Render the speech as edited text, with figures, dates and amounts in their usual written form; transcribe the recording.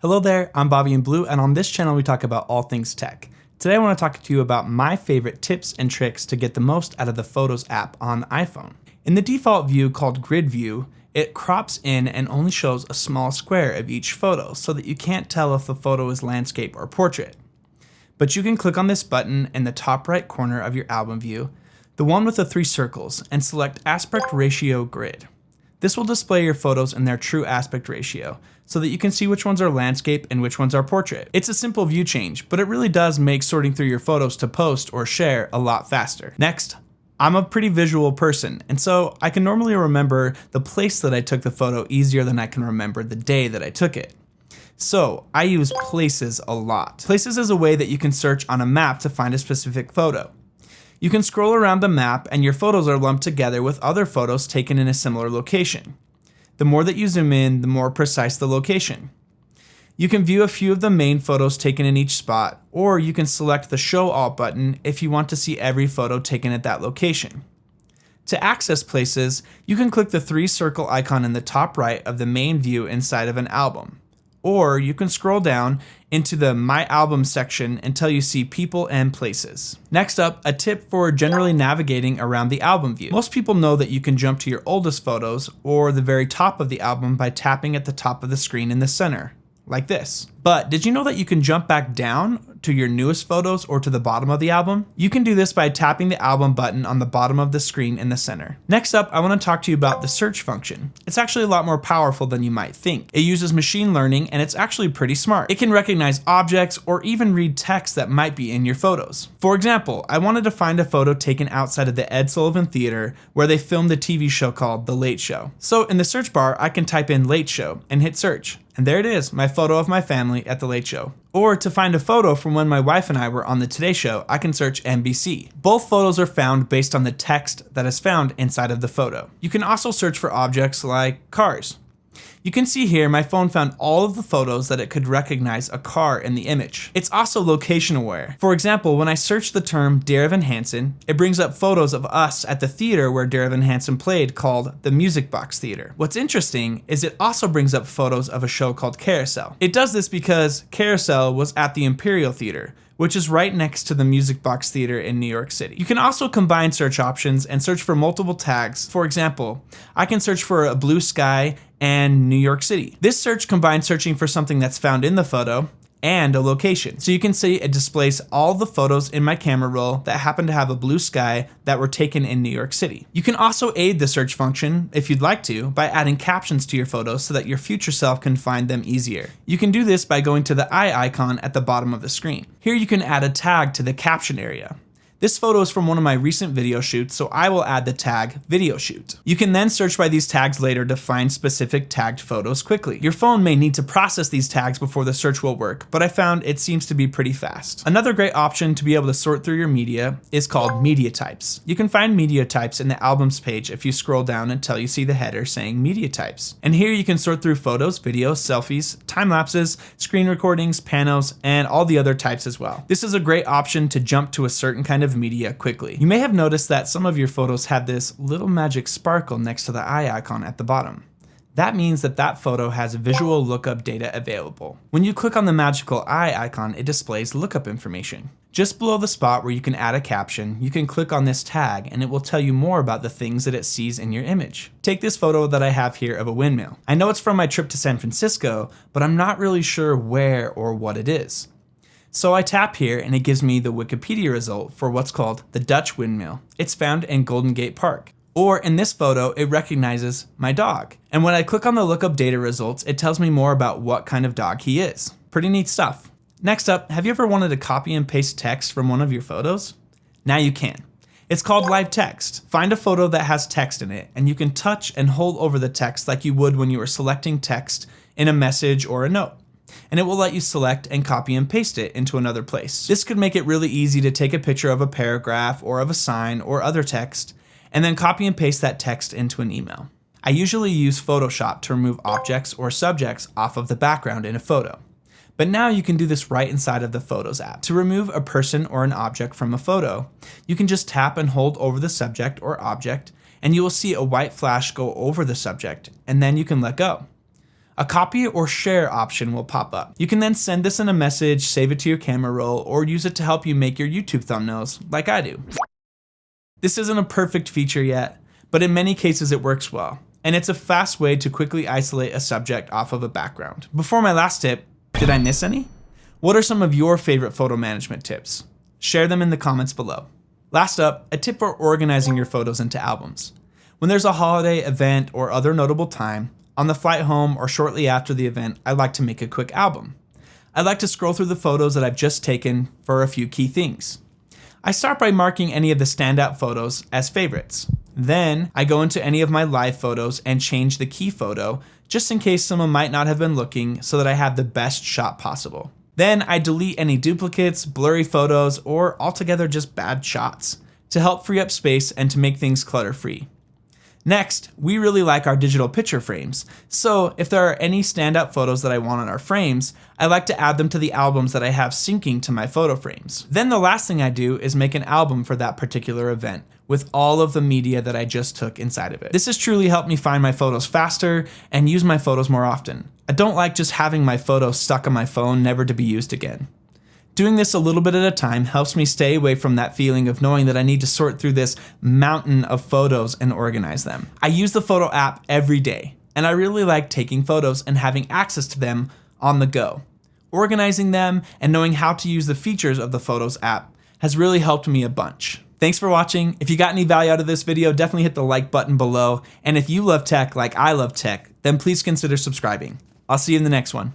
Hello there, I'm Bobbyinblue, and on this channel we talk about all things tech. Today I want to talk to you about my favorite tips and tricks to get the most out of the Photos app on the iPhone. In the default view called Grid View, it crops in and only shows a small square of each photo so that you can't tell if the photo is landscape or portrait. But you can click on this button in the top right corner of your album view, the one with the 3 circles, and select Aspect Ratio Grid. This will display your photos in their true aspect ratio, so that you can see which ones are landscape and which ones are portrait. It's a simple view change, but it really does make sorting through your photos to post or share a lot faster. Next, I'm a pretty visual person, and so I can normally remember the place that I took the photo easier than I can remember the day that I took it. So I use Places a lot. Places is a way that you can search on a map to find a specific photo. You can scroll around the map and your photos are lumped together with other photos taken in a similar location. The more that you zoom in, the more precise the location. You can view a few of the main photos taken in each spot, or you can select the Show All button if you want to see every photo taken at that location. To access Places, you can click the 3 circle icon in the top right of the main view inside of an album. Or you can scroll down into the My Album section until you see People and Places. Next up, a tip for generally navigating around the album view. Most people know that you can jump to your oldest photos or the very top of the album by tapping at the top of the screen in the center, like this. But did you know that you can jump back down to your newest photos or to the bottom of the album? You can do this by tapping the album button on the bottom of the screen in the center. Next up, I want to talk to you about the search function. It's actually a lot more powerful than you might think. It uses machine learning and it's actually pretty smart. It can recognize objects or even read text that might be in your photos. For example, I wanted to find a photo taken outside of the Ed Sullivan Theater where they filmed a TV show called The Late Show. So in the search bar, I can type in Late Show and hit search. And there it is, my photo of my family at The Late Show. Or to find a photo from when my wife and I were on the Today Show, I can search NBC. Both photos are found based on the text that is found inside of the photo. You can also search for objects like cars. You can see here my phone found all of the photos that it could recognize a car in the image. It's also location aware. For example, when I search the term Dear Evan Hansen, it brings up photos of us at the theater where Dear Evan Hansen played called the Music Box Theater. What's interesting is it also brings up photos of a show called Carousel. It does this because Carousel was at the Imperial Theater, which is right next to the Music Box Theater in New York City. You can also combine search options and search for multiple tags. For example, I can search for a blue sky and New York City. This search combines searching for something that's found in the photo and a location. So you can see it displays all the photos in my camera roll that happen to have a blue sky that were taken in New York City. You can also aid the search function, if you'd like to, by adding captions to your photos so that your future self can find them easier. You can do this by going to the eye icon at the bottom of the screen. Here you can add a tag to the caption area. This photo is from one of my recent video shoots, so I will add the tag video shoot. You can then search by these tags later to find specific tagged photos quickly. Your phone may need to process these tags before the search will work, but I found it seems to be pretty fast. Another great option to be able to sort through your media is called media types. You can find media types in the albums page if you scroll down until you see the header saying media types. And here you can sort through photos, videos, selfies, time lapses, screen recordings, panos, and all the other types as well. This is a great option to jump to a certain kind of media quickly. You may have noticed that some of your photos have this little magic sparkle next to the eye icon at the bottom. That means that that photo has visual lookup data available. When you click on the magical eye icon, it displays lookup information. Just below the spot where you can add a caption, you can click on this tag and it will tell you more about the things that it sees in your image. Take this photo that I have here of a windmill. I know it's from my trip to San Francisco, but I'm not really sure where or what it is. So I tap here and it gives me the Wikipedia result for what's called the Dutch windmill. It's found in Golden Gate Park. Or in this photo, it recognizes my dog. And when I click on the Lookup Data results, it tells me more about what kind of dog he is. Pretty neat stuff. Next up, have you ever wanted to copy and paste text from one of your photos? Now you can. It's called live text. Find a photo that has text in it, and you can touch and hold over the text like you would when you were selecting text in a message or a note. And it will let you select and copy and paste it into another place. This could make it really easy to take a picture of a paragraph or of a sign or other text, and then copy and paste that text into an email. I usually use Photoshop to remove objects or subjects off of the background in a photo. But now you can do this right inside of the Photos app. To remove a person or an object from a photo, you can just tap and hold over the subject or object, and you will see a white flash go over the subject, and then you can let go. A copy or share option will pop up. You can then send this in a message, save it to your camera roll, or use it to help you make your YouTube thumbnails, like I do. This isn't a perfect feature yet, but in many cases it works well, and it's a fast way to quickly isolate a subject off of a background. Before my last tip, did I miss any? What are some of your favorite photo management tips? Share them in the comments below. Last up, a tip for organizing your photos into albums. When there's a holiday, event, or other notable time, on the flight home or shortly after the event, I like to make a quick album. I like to scroll through the photos that I've just taken for a few key things. I start by marking any of the standout photos as favorites. Then I go into any of my live photos and change the key photo just in case someone might not have been looking so that I have the best shot possible. Then I delete any duplicates, blurry photos, or altogether just bad shots to help free up space and to make things clutter-free. Next, we really like our digital picture frames, so if there are any standout photos that I want in our frames, I like to add them to the albums that I have syncing to my photo frames. Then the last thing I do is make an album for that particular event with all of the media that I just took inside of it. This has truly helped me find my photos faster and use my photos more often. I don't like just having my photos stuck on my phone, never to be used again. Doing this a little bit at a time helps me stay away from that feeling of knowing that I need to sort through this mountain of photos and organize them. I use the photo app every day, and I really like taking photos and having access to them on the go. Organizing them and knowing how to use the features of the Photos app has really helped me a bunch. Thanks for watching. If you got any value out of this video, definitely hit the like button below. And if you love tech like I love tech, then please consider subscribing. I'll see you in the next one.